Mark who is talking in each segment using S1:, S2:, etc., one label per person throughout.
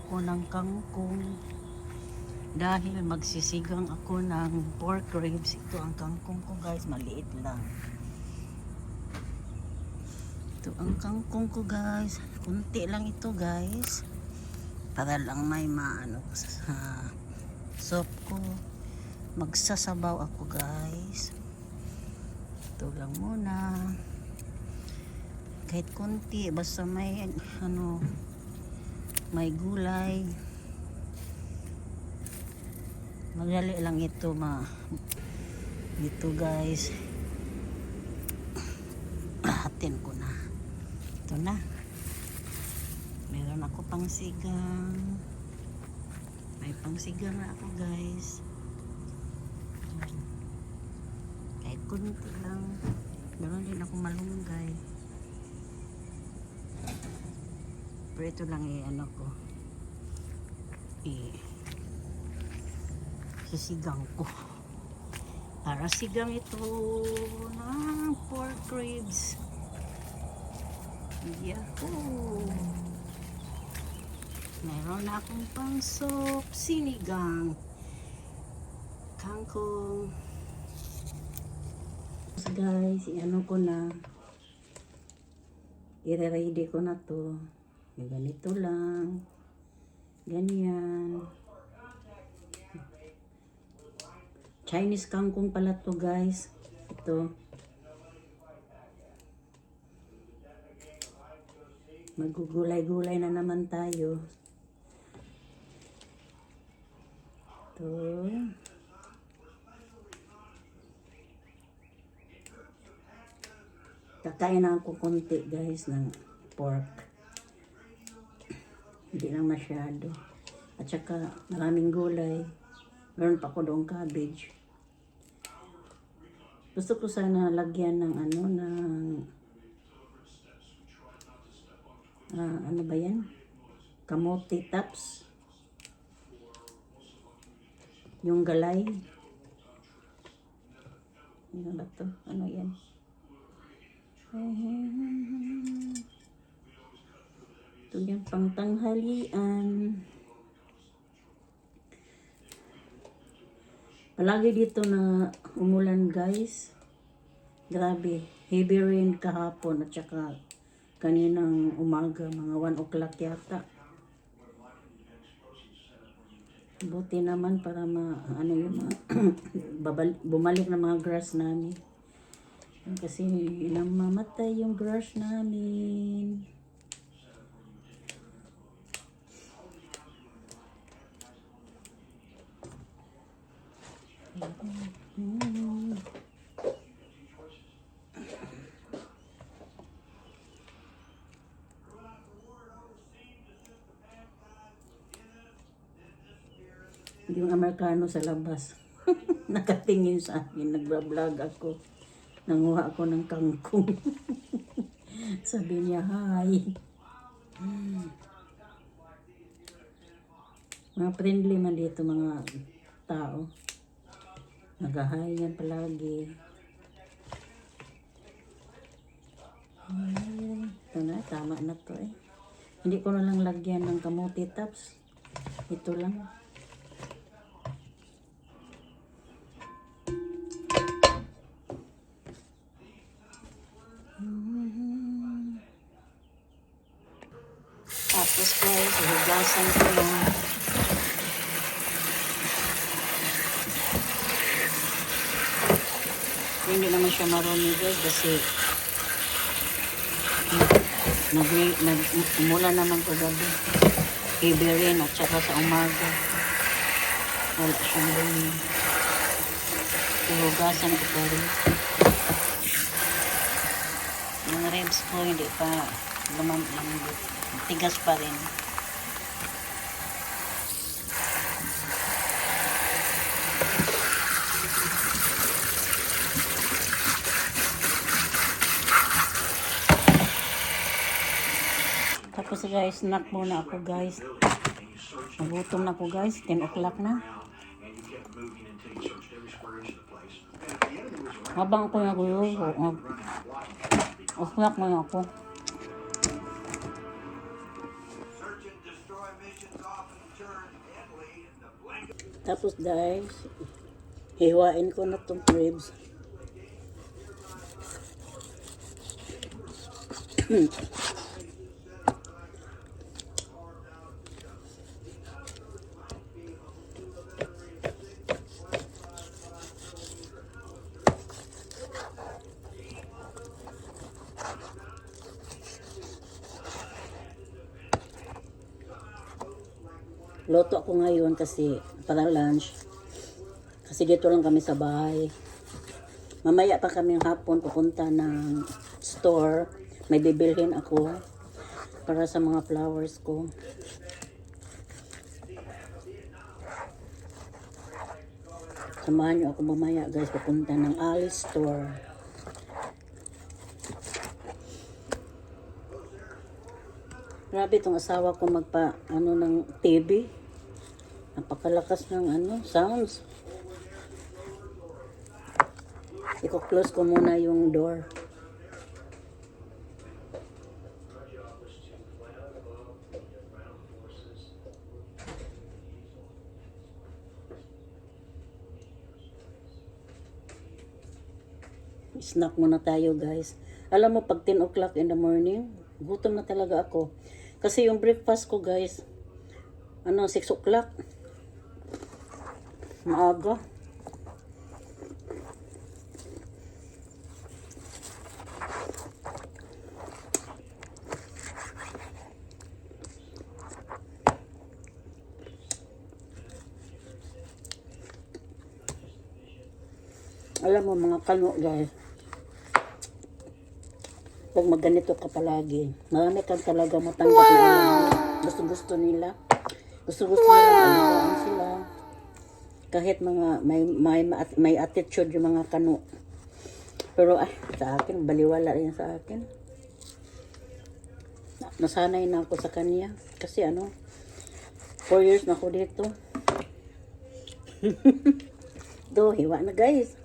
S1: ako ng kangkong dahil magsisigang ako ng pork ribs. Ito ang kangkong ko guys, maliit lang. Ito ang kangkong ko guys, kunti lang ito guys, para lang may maano sa soup ko. Magsasabaw ako guys. Ito lang muna, kahit kunti, basta may ano, may gulay. Madali lang ito dito guys. Hatin ko na. Ito na. Meron ako pang sigang. May pang sigang na ako guys. Kahit kunti lang. Meron din ako malunggay. Pero ito lang ano ko. Sisigang ko. Para sigang ito ng pork ribs. Yahoo! Meron na akong pang soup, sinigang, kangkong. So guys, i-ano ko na, i-ready ko na to. Ganito lang, ganyan. Chinese kangkong pala to guys. Ito. Magugulay-gulay na naman tayo. Ito. Kakain na ako konti guys ng pork. Hindi lang masyado. At saka maraming gulay. Meron pa ko doong cabbage. Gusto ko sana lagyan ng ano, ano ba yan? Kamote tops. Yung galay. Ano ba to? Ano yan? Ito yung pangtanghalian. Palagi dito na umulan guys. Grabe. Heavy rain kahapon at saka kaninang umaga. Mga 1 o'clock yata. Buti naman para ano yung bumalik na mga grass namin. Kasi namamatay yung grass namin. Yung Amerikano sa labas nakatingin sa akin, nagbablog ako, nanguha ako ng kangkong. Sabi niya hi. Mga friendly man dito mga tao, nag-hi yan palagi. Ito na, tama na to eh. Hindi ko na lang lagyan ng kamote tops. Ito lang. Tapos guys, hugasan ko yan. Hindi naman siya marumi guys kasi umulan naman kagabi. Heavy rain at saka sa umaga. Wala siyang dumi. Hugasan ko pa rin. Yung ribs ko hindi pa lumambot. Tigas pa rin. Tapos guys, snack muna ako guys. Nagutom na ako guys. 10 o'clock na. Habang ako naguluto, snack muna ako. Tapos guys, hiwain ko na tong ribs. Loto ako ngayon kasi para lunch. Kasi dito lang kami sa bahay. Mamaya pa kami hapon pupunta ng store. May bibilhin ako para sa mga flowers ko. Samahan niyo ako mamaya guys, pupunta ng Alice store. Grabe itong asawa ko magpa ng TV. Napakalakas ng sounds. Iko-close ko muna yung door. Snack muna tayo guys. Alam mo pag 10 o'clock in the morning, gutom na talaga ako. Kasi yung breakfast ko guys, 6 o'clock. Maaga. Alam mo mga kano guys, pag magganito ka palagi, marami kang talaga matanggap na gusto nila. Gusto nila alagaan sila. Kahit mga may attitude yung mga kano. Pero sa akin, baliwala rin sa akin. Nasanay na ako sa kanya. Kasi 4 years na ako dito. Hiwa na guys.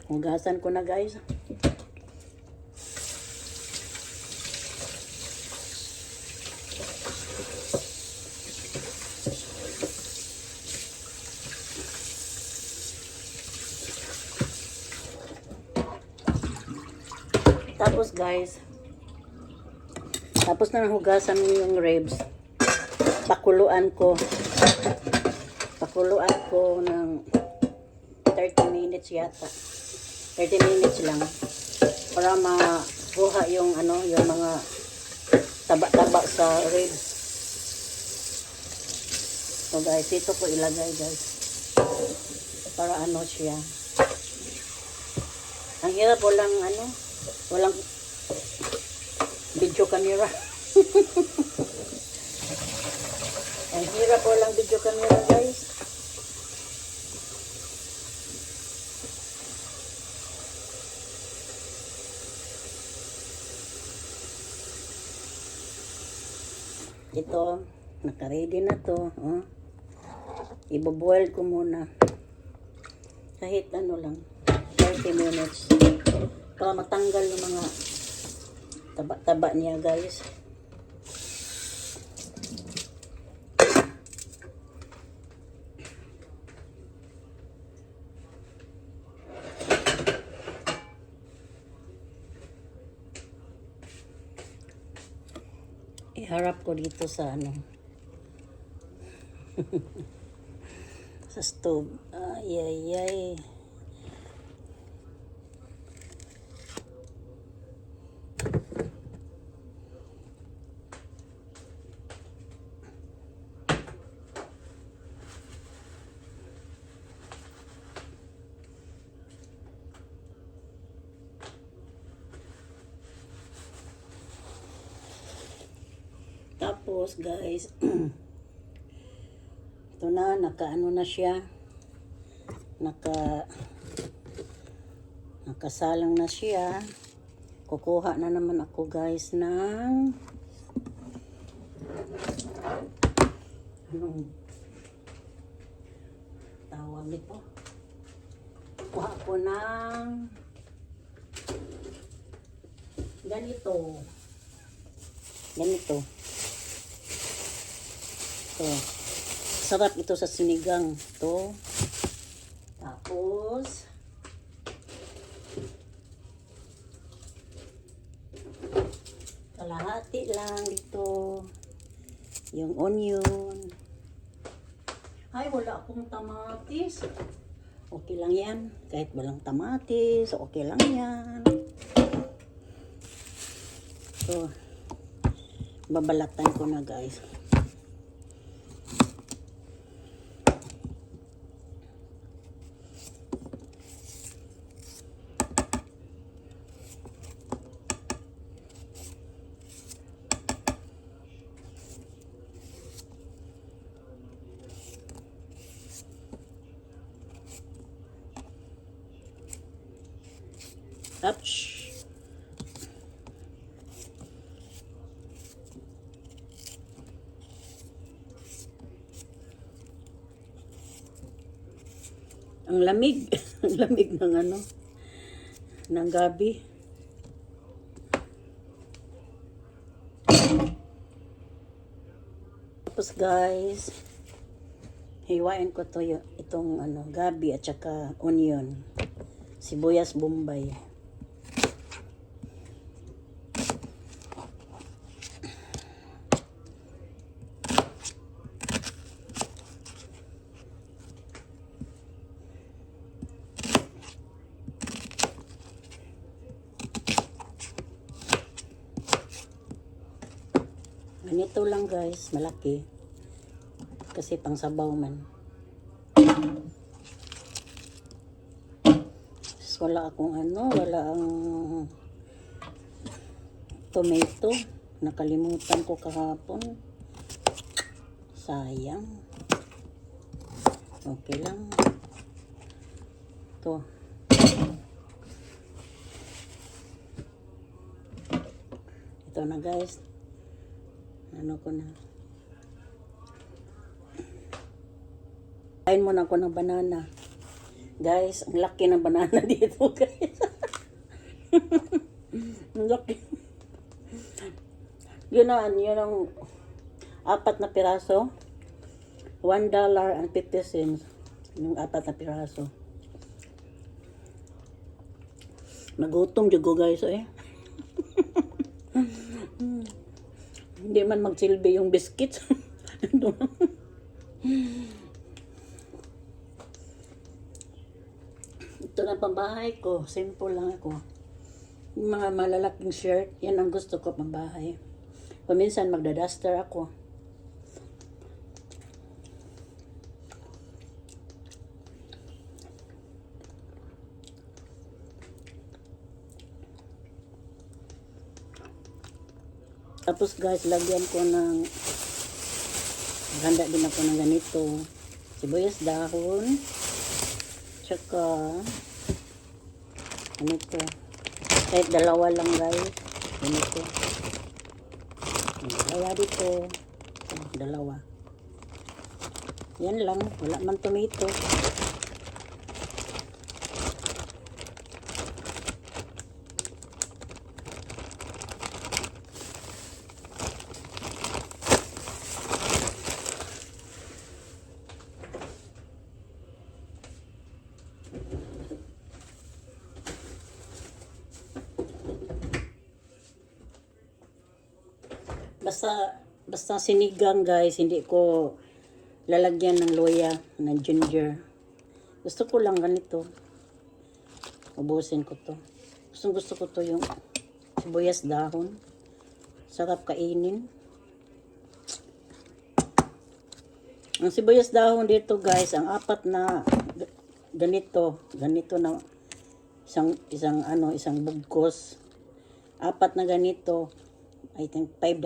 S1: Hugasan ko na guys. Tapos guys, tapos na hugasan yung ribs. Pakuluan ko ng 30 minutes yata. 30 minutes lang para makuha yung yung mga taba-taba sa ribs. So guys, ito ko ilagay guys. Para siya. Ang hirap walang video camera. Ang hirap walang video camera guys. Ito, naka-ready na to. Ibo-boil ko muna. Kahit lang, 30 minutes. Para matanggal yung mga taba-taba niya guys. Iharap ko dito sa sa stove. Ay. Tapos guys, ito na, na siya. Nakasalang na siya. Kukuha na naman ako guys ng anong tawag nito? Kuha ko ng ganito. To. Sarap ito sa sinigang. To. Tapos, kalahati lang dito. Yung onion. Ay, wala akong tamatis. Okay lang yan. Kahit walang tamatis, okay lang yan. So, babalatan ko na guys. Ouch. Ang lamig. Ang lamig ng ano, ng gabi. Tapos guys, hiwain ko to itong ano, gabi at saka onion. Sibuyas bombay. Ganito lang guys, malaki. Kasi pang sabaw man. Wala akong ano, wala ang tomato. Nakalimutan ko kahapon. Sayang. Okay lang. Ito. Ito na guys. Ano ko na. Kain muna ako ng banana. Guys, ang laki ng banana dito, guys. Ang laki. Yun ang 4 na piraso. $1.50. Yung 4 na piraso. Nagutom jugo guys, eh. Hindi man magsilbi yung biscuits. Ito na pambahay ko. Simple lang ako. Yung mga malalaking shirt, yan ang gusto ko pambahay. Paminsan magda-duster ako. Tapos guys, lagyan ko ng, handa din ako ng ganito. Sibuyas dahon. Tsaka, ganito. Kahit dalawa lang guys. Ganito. Dalawa dito. Dalawa. Yan lang. Wala man tomato. Basta sinigang guys, hindi ko lalagyan ng loya, ng ginger. Gusto ko lang ganito. Ubusin ko to. Gusto ko to yung sibuyas dahon. Sarap kainin. Ang sibuyas dahon dito guys, ang 4 na ganito na isang bugkos. 4 na ganito. I think $5.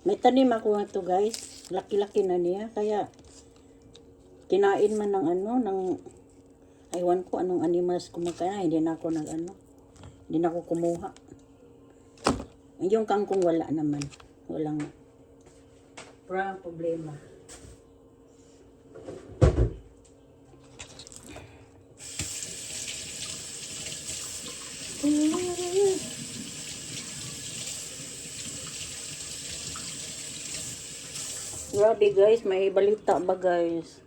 S1: May tanim ako ito guys. Laki-laki na niya. Kaya kinain man ng aywan ko anong animals kumakain. Hindi na ako kumuha. Yung kangkong wala naman. Walang problema. Grabe guys, may balita ba guys?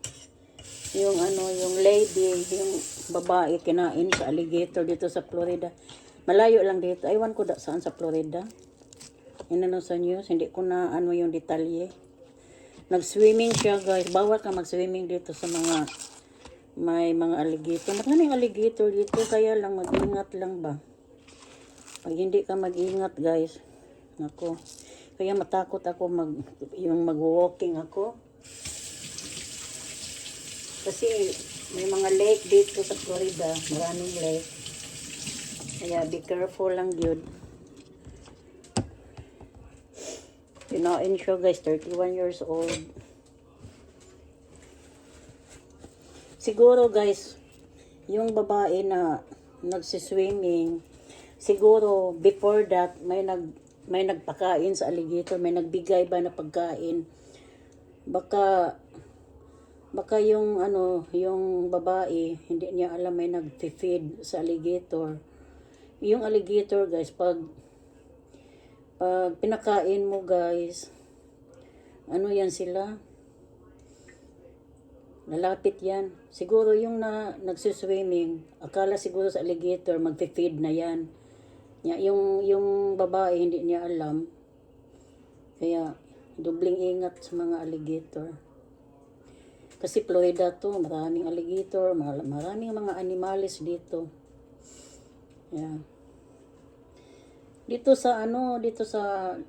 S1: Yung yung lady, yung babae kinain sa alligator dito sa Florida. Malayo lang dito. Aywan ko saan sa Florida. Inano sa news, hindi ko na yung detalye. Nag-swimming siya guys. Bawal ka mag-swimming dito sa may mga alligator. Maraming alligator dito, kaya lang mag-ingat lang ba. Pag hindi ka mag-ingat guys, nako. Kaya matakot ako mag-walking ako. Kasi may mga lake dito sa Florida, maraming lake. Kaya be careful lang yun. Pinain siya guys, 31 years old. Siguro guys, yung babae na nagsiswimming, siguro before that may nagpakain sa alligator, may nagbigay ba na pagkain. Baka yung yung babae, hindi niya alam may nag-feed sa alligator. Yung alligator guys, pag pinakain mo guys, yan sila, lalapit yan. Siguro yung nagsiswimming, akala siguro sa alligator mag-feed na yan. Yung babae hindi niya alam. Kaya dubling ingat sa mga alligator. Kasi Florida to, maraming alligator, maraming mga animalis dito. Yeah. Dito sa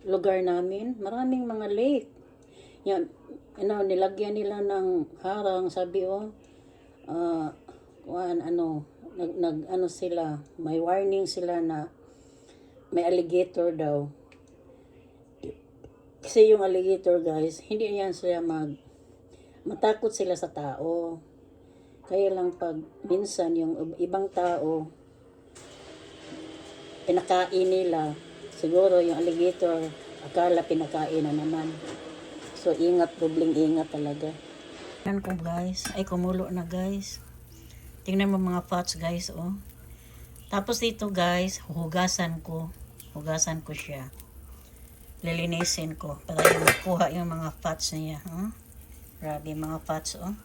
S1: lugar namin, maraming mga lake. Yan, nilagyan nila ng harang, sabi sila, may warning sila na may alligator daw. Kasi yung alligator guys, hindi yan sila matakot sila sa tao. Kaya lang pag minsan yung ibang tao pinakain nila, siguro yung alligator akala pinakain na naman. So ingat, dubling ingat talaga. Yan ko guys, ay kumulo na guys. Tingnan mo mga pots guys, oh. Tapos dito guys, hugasan ko siya. Lilinisin ko para makuha yung mga fats niya. Grabe mga fats, oh.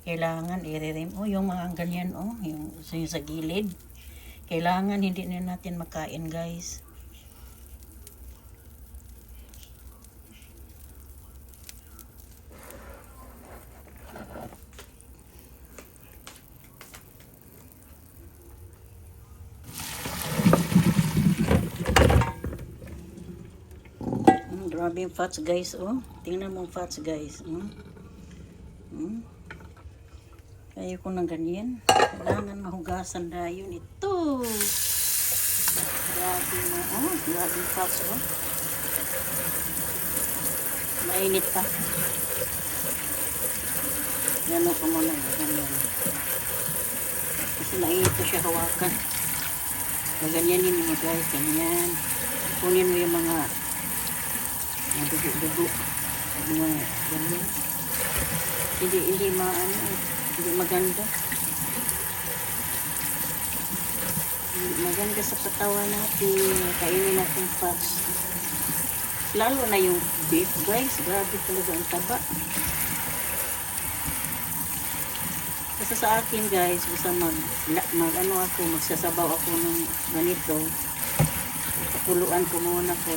S1: Kailangan i-rim. Yung mga ganyan, yung sa gilid. Kailangan hindi na natin makain, guys. Grabe yung fats guys, oh. Tingnan mo fats guys. Kaya ko ng ganyan. Kailangan mahugasan na yun ito. Grabe mo, grabe yung fats, oh. Mainit pa. Yan ko muna, ganyan. Kasi mainit pa siya hawakan. Ganyanin mo guys, ganyan. Kunin mo yung mga dugo-dugo. Ganyan. Hindi maganda. Hindi maganda sa katawan natin. Kainin natin fats. Lalo na yung beef, guys. Grabe talaga ang taba. Kasi sa akin, guys, basta magsasabaw ako ng ganito. Pakuluan ko muna ko.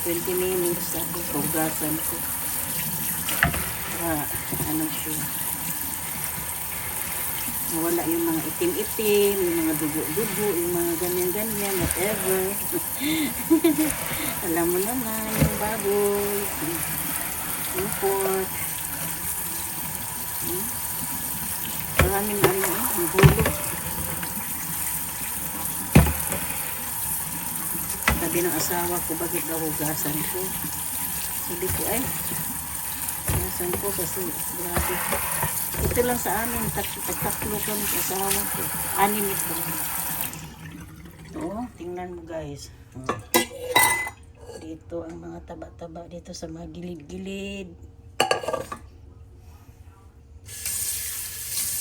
S1: 20 minutes ako, hugasan ko. Para, siya. Nawala yung mga itim-itim, yung mga dugo-dugo, yung mga ganyan-ganyan, whatever. Alam mo naman, yung baboy, yung pork. Maraming yung hulog. Sabi ng asawa ko, bakit daw hugasan ko? Sabi ko, hugasan ko kasi grabe. Ito lang sa amin, pagtaklo kami sa asawa ko. 6 ito. Ito, tingnan mo guys. Dito ang mga taba-taba dito sa mga gilid-gilid.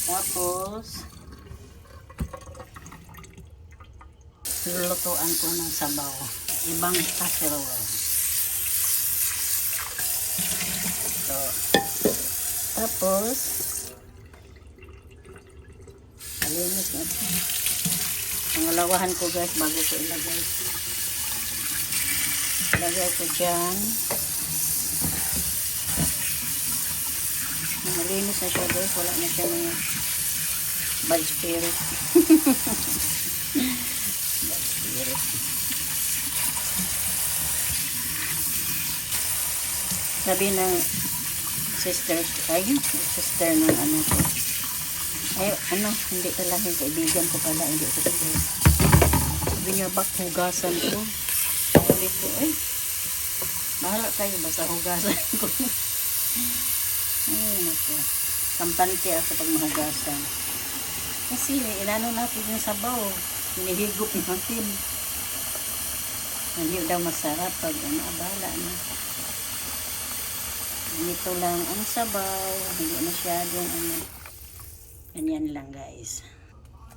S1: Tapos, lulutuan ko ng sabaw. Ibang casserole. Tapos, malinis na ito. Pangalawahan ko guys bago ko ilagay. Ilagay ko dyan. Malinis na siya guys. Wala na siya mga bad spirit. Bad spirit. Sabi ng sister ng ano ko. Ay, ano, hindi pala yung kaibigan ko pala, hindi ko sabi. Sabi niya, bak, hugasan ko. Sabi ko, ay, mahala tayo, basta hugasan ko. Ay, naku. Kampante ako pag mahugasan. Kasi, inano natin yung sabaw. Hinihigop natin. Hindi daw masarap pag, ano, abala na. Ganito lang ang sabaw. Hindi masyadong, ano, ganyan lang guys.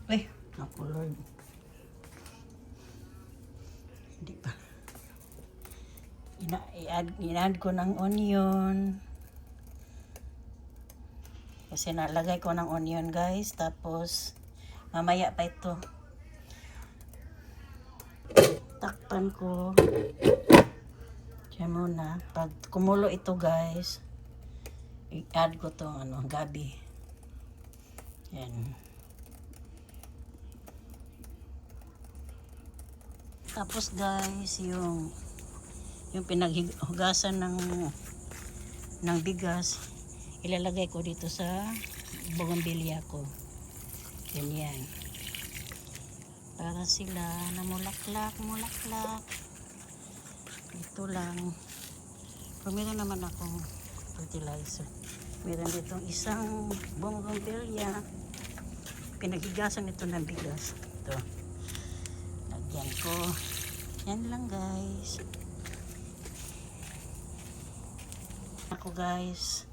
S1: Uy, ako Lord. Hindi pa. I-add ko ng onion. Kasi nalagay ko ng onion guys. Tapos, mamaya pa ito. Takpan ko. Diyan muna. Pag kumulo ito guys, i-add ko to ano, gabi. Yan. Tapos guys, yung pinaghugasan ng bigas, ilalagay ko dito sa bougainvillea ko. Ganyan. Para sila na mulaklak. Ito lang. Kung meron naman akong fertilizer. Meron ditong isang bougainvillea. Pinaghigasan ito ng bigas. Ito. Lagyan ko. Yan lang guys. Ako guys.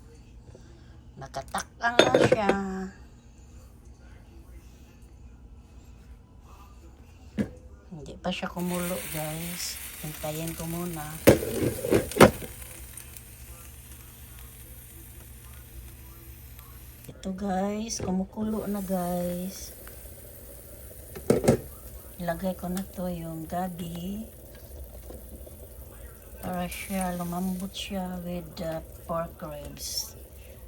S1: Nakatakang na siya. Hindi pa siya kumulo guys. Hintayin ko muna. Ito guys, kumukulo na guys. Ilagay ko na to yung gabi. Para siya, lumambot siya with the pork ribs.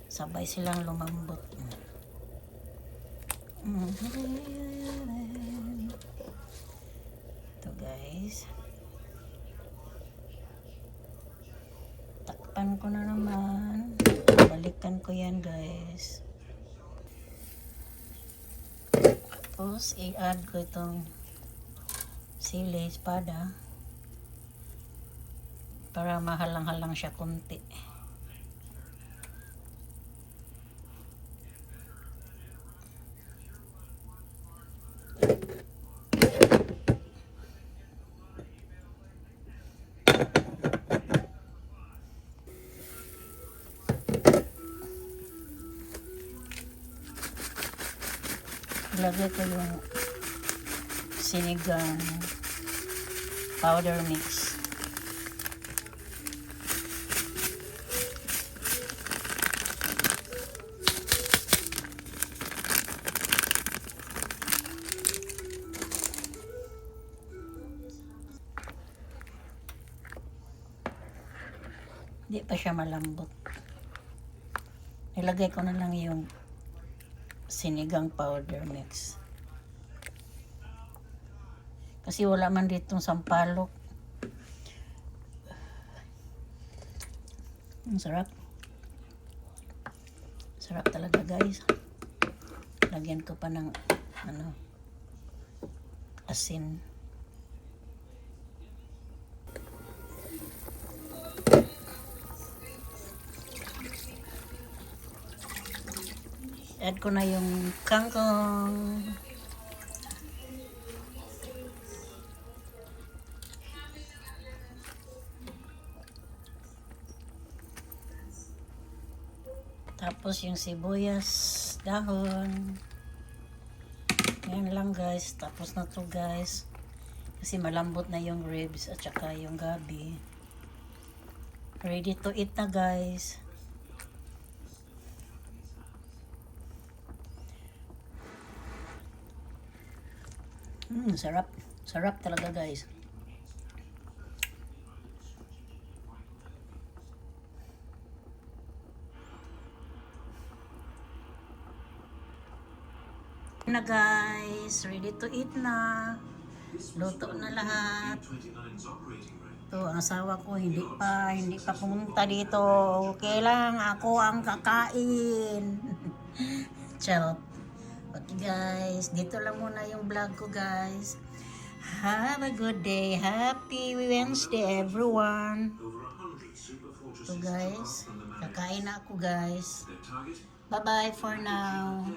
S1: Sabay silang lumambot. Ito guys. Takpan ko na naman. Balikan ko yan guys. Tapos, i-add ko itong sili, espada. Para mahalang-halang siya konti. Ilagay ko yung sinigang powder mix. Hindi pa siya malambot. Ilagay ko na lang yung sinigang powder mix. Kasi wala man ditong sampalok. Ang sarap. Sarap talaga guys. Lagyan ko pa ng ano, asin. Add ko na yung kangkong. Tapos yung sibuyas, dahon. Yan lang guys. Tapos na to guys. Kasi malambot na yung ribs at saka yung gabi. Ready to eat na guys. Sarap. Sarap talaga guys. Na guys, ready to eat na. Luto na lahat. To ang asawa ko hindi pa pumunta dito. Okay lang, ako ang kakain. Charot. Okay guys, dito lang muna yung vlog ko guys. Have a good day. Happy Wednesday everyone. So guys, kakain na ako guys. Bye bye for now.